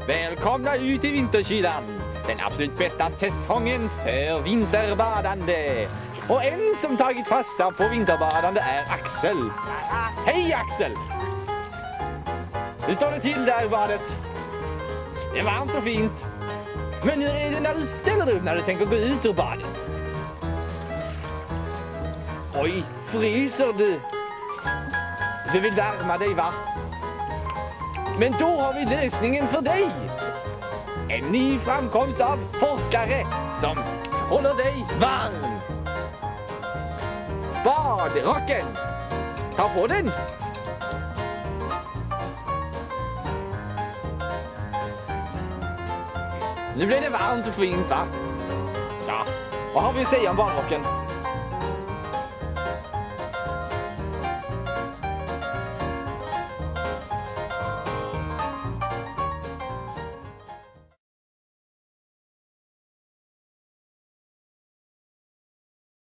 Välkomna ut i vinterkylan. Den absolut bästa säsongen för vinterbadande. Och en som tagit fasta på vinterbadande är Axel. Hej Axel! Hur står det till där i badet? Det är varmt och fint. Men hur är det när du ställer upp när du tänker gå ut ur badet? Oj, fryser du? Du vill värma dig, va? Men då har vi lösningen för dig. En ny framkomst av forskare som håller dig varm. Badrocken. Ta på den. Nu blir det varmt och fint, va? Ja, vad har vi att säga om badrocken?